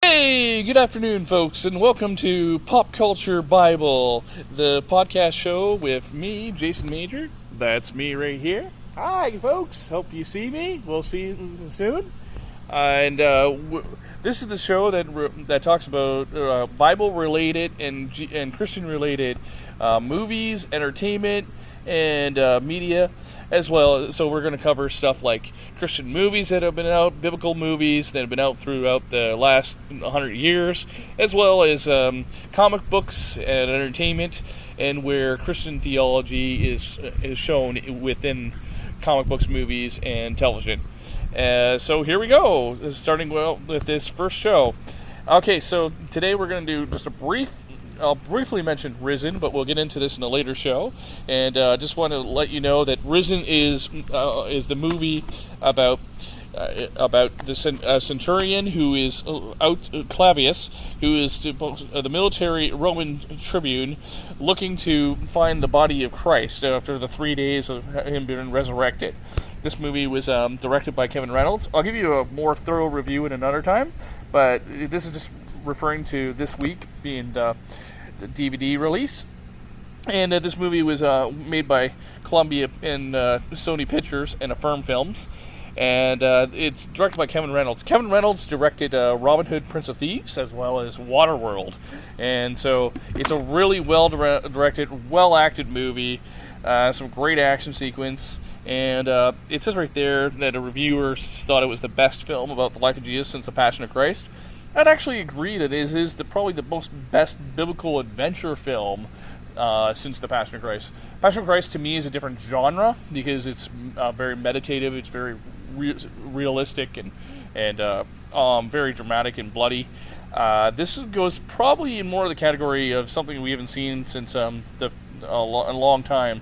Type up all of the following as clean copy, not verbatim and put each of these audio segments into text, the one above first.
Hey, good afternoon, folks, and welcome to Pop Culture Bible, the podcast show with me, Jason Major. That's me right here. Hi, folks. Hope you see me. We'll see you soon. This is the show that talks about Bible-related and Christian-related movies, entertainment, and media as well. So we're going to cover stuff like Christian movies that have been out, biblical movies that have been out throughout the last 100 years, as well as comic books and entertainment, and where Christian theology is shown within comic books, movies, and television. So here we go, starting with this first show. Okay, so today we're going to do just I'll briefly mention Risen, but we'll get into this in a later show. And just want to let you know that Risen is the movie about the centurion who is Clavius, who is the military Roman tribune, looking to find the body of Christ after the 3 days of him being resurrected. This movie was directed by Kevin Reynolds. I'll give you a more thorough review in another time, but this is just referring to this week being the DVD release. And this movie was made by Columbia and Sony Pictures and Affirm Films. And it's directed by Kevin Reynolds. Kevin Reynolds directed Robin Hood, Prince of Thieves, as well as Waterworld. And so it's a really well-directed, well-acted movie. Some great action sequence. And it says right there that a reviewer thought it was the best film about the life of Jesus since The Passion of Christ. I'd actually agree that it is probably the best biblical adventure film since The Passion of Christ. Passion of Christ to me is a different genre because it's very meditative. It's very realistic and very dramatic and bloody. This goes probably in more of the category of something we haven't seen since a long time.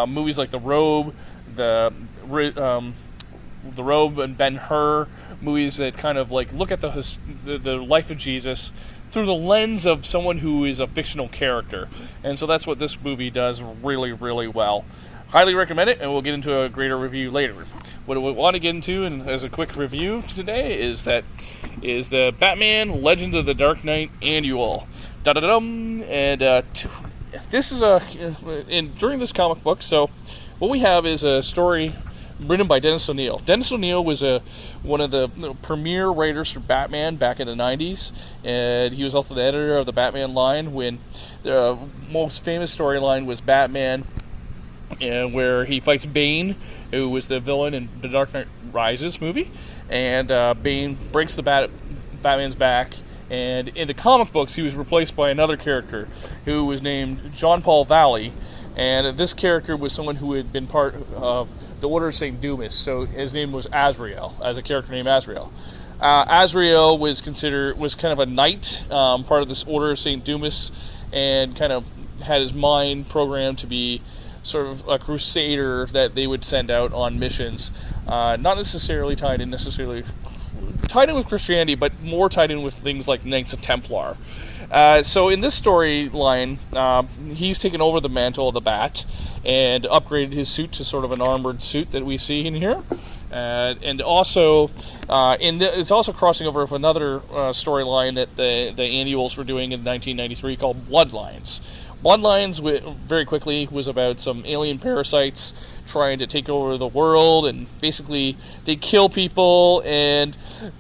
Movies like The Robe, The Robe and Ben-Hur, movies that kind of like look at the life of Jesus through the lens of someone who is a fictional character. And so that's what this movie does really, really well. Highly recommend it, and we'll get into a greater review later. What we want to get into, and as a quick review today, is the Batman Legends of the Dark Knight Annual. Da-da-dum! And this is during this comic book, so what we have is a story written by Dennis O'Neil. Dennis O'Neil was one of the premier writers for Batman back in the 90s, and he was also the editor of the Batman line when the most famous storyline was Batman, where he fights Bane, who was the villain in The Dark Knight Rises movie, and Bane breaks the Batman's back. And in the comic books, he was replaced by another character who was named John Paul Valley. And this character was someone who had been part of the Order of St. Dumas, so his name was Azrael, as a character named Azrael. Azrael was kind of a knight, part of this Order of St. Dumas, and kind of had his mind programmed to be sort of a crusader that they would send out on missions, not necessarily tied in with Christianity, but more tied in with things like Knights of Templar. So in this storyline, he's taken over the mantle of the Bat and upgraded his suit to sort of an armored suit that we see in here. And also, it's also crossing over with another storyline that the annuals were doing in 1993 called Bloodlines. Bloodlines, very quickly, was about some alien parasites trying to take over the world, and basically they kill people,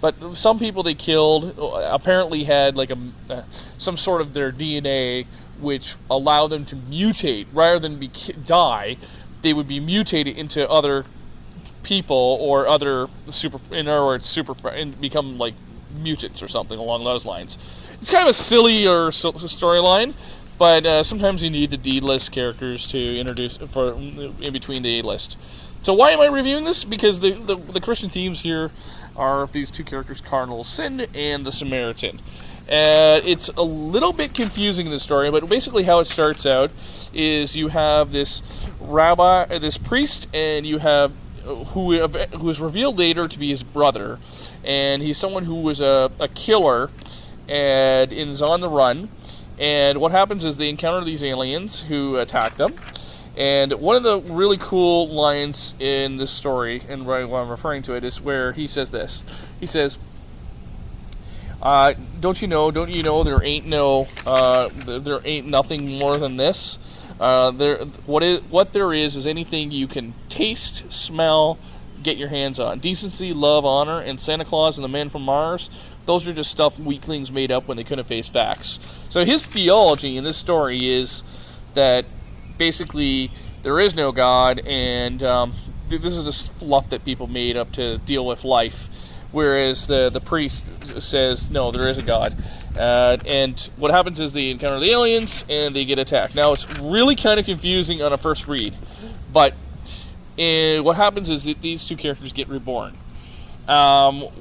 but some people they killed apparently had like some sort of their DNA which allowed them to mutate. Rather than die, they would be mutated into other people or other and become like mutants or something along those lines. It's kind of a silly storyline. But sometimes you need the D-list characters to introduce in between the A-list. So why am I reviewing this? Because the Christian themes here are these two characters, Cardinal Sin and the Samaritan. It's a little bit confusing in the story, but basically how it starts out is you have this priest, and you have who is revealed later to be his brother, and he's someone who was a killer and is on the run. And what happens is they encounter these aliens who attack them. And one of the really cool lines in this story, and what I'm referring to it, is where he says this. He says, Don't you know? Don't you know? There ain't there ain't nothing more than this. What there is anything you can taste, smell, get your hands on. Decency, love, honor, and Santa Claus and the Man from Mars. Those are just stuff weaklings made up when they couldn't face facts. So his theology in this story is that basically there is no God, and this is just fluff that people made up to deal with life. Whereas the priest says, no, there is a God. And what happens is they encounter the aliens and they get attacked. Now, it's really kind of confusing on a first read. But what happens is that these two characters get reborn. On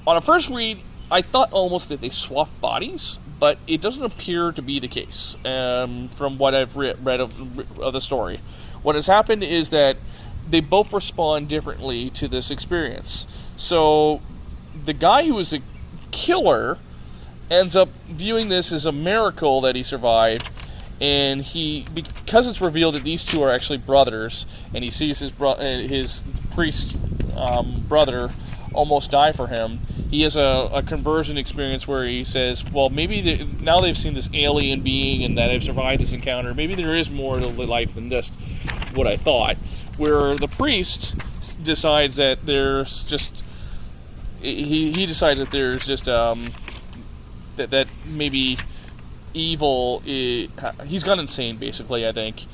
a first read, I thought almost that they swapped bodies, but it doesn't appear to be the case from what I've read of the story. What has happened is that they both respond differently to this experience. So the guy who is a killer ends up viewing this as a miracle that he survived, and because it's revealed that these two are actually brothers, and he sees his priest brother almost die for him, he has a conversion experience where he says, well, maybe now they've seen this alien being and that I've survived this encounter, maybe there is more to life than just what I thought. Where the priest decides that there's just he decides that there's just that maybe evil he's gone insane, basically, I think.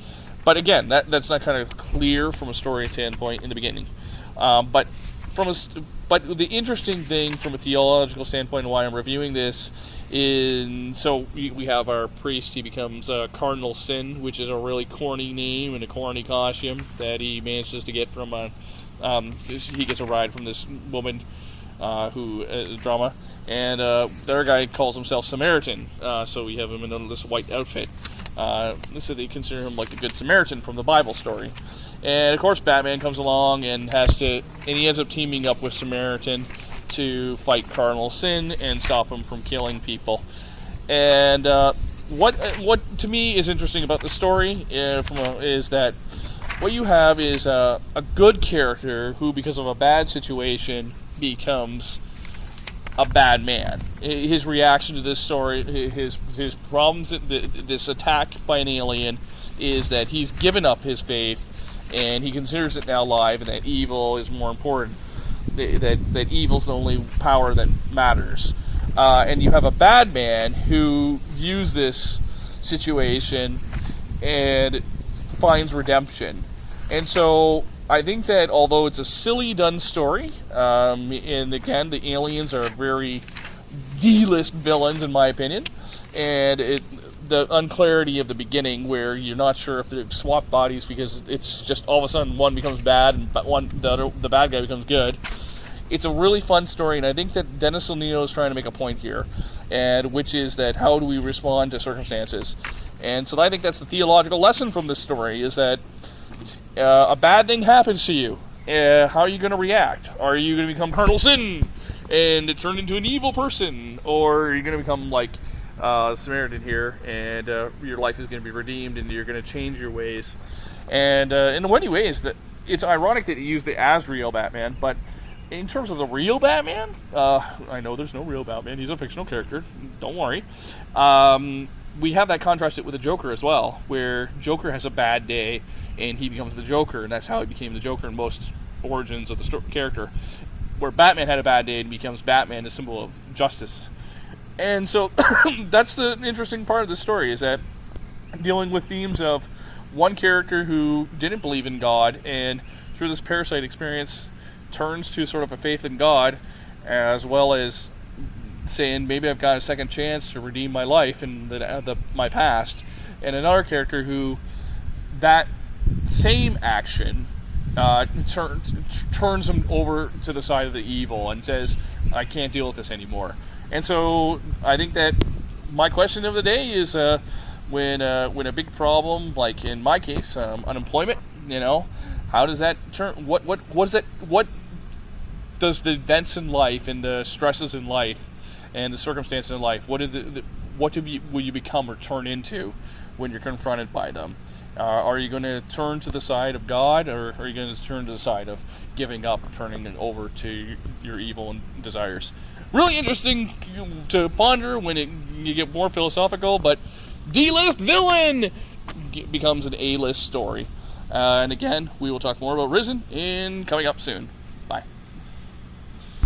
But again, that's not kind of clear from a story standpoint in the beginning. But the interesting thing from a theological standpoint and why I'm reviewing this is, so we have our priest. He becomes Cardinal Sin, which is a really corny name and a corny costume that he manages to get from he gets a ride from this woman drama, and the other guy calls himself Samaritan, so we have him in this white outfit, so they consider him like the Good Samaritan from the Bible story. And of course Batman comes along and he ends up teaming up with Samaritan to fight Cardinal Sin and stop him from killing people. And what to me is interesting about the story is that what you have is a good character who, because of a bad situation, becomes a bad man. His reaction to this story, his problems, this attack by an alien, is that he's given up his faith and he considers it now live, and that evil is more important. That evil's the only power that matters. And you have a bad man who views this situation and finds redemption. And so I think that although it's a silly done story, and again, the aliens are very D-list villains in my opinion, and the unclarity of the beginning where you're not sure if they've swapped bodies because it's just all of a sudden one becomes bad and the bad guy becomes good. It's a really fun story, and I think that Dennis O'Neil is trying to make a point here, and which is that how do we respond to circumstances? And so I think that's the theological lesson from this story, is that a bad thing happens to you. How are you going to react? Are you going to become Cardinal Sin and turn into an evil person? Or are you going to become like Samaritan here, and your life is going to be redeemed and you're going to change your ways? And in many ways, that it's ironic that you use the Azrael Batman, but in terms of the real Batman, I know there's no real Batman. He's a fictional character. Don't worry. We have that contrasted with the Joker as well, where Joker has a bad day and he becomes the Joker, and that's how he became the Joker in most origins of the character. Where Batman had a bad day and becomes Batman, the symbol of justice. And so that's the interesting part of the story, is that dealing with themes of one character who didn't believe in God, and through this parasite experience turns to sort of a faith in God, as well as saying maybe I've got a second chance to redeem my life and my past. And another character who that same action turns him over to the side of the evil and says, I can't deal with this anymore. And so I think that my question of the day is when a big problem, like in my case, unemployment, how does that turn? What does the events in life and the stresses in life and the circumstances in life, will you become or turn into when you're confronted by them. Are you going to turn to the side of God, or are you going to turn to the side of giving up, turning it over to your evil and desires? Really interesting to ponder when you get more philosophical, but D-list villain becomes an A-list story. And again, we will talk more about Risen coming up soon.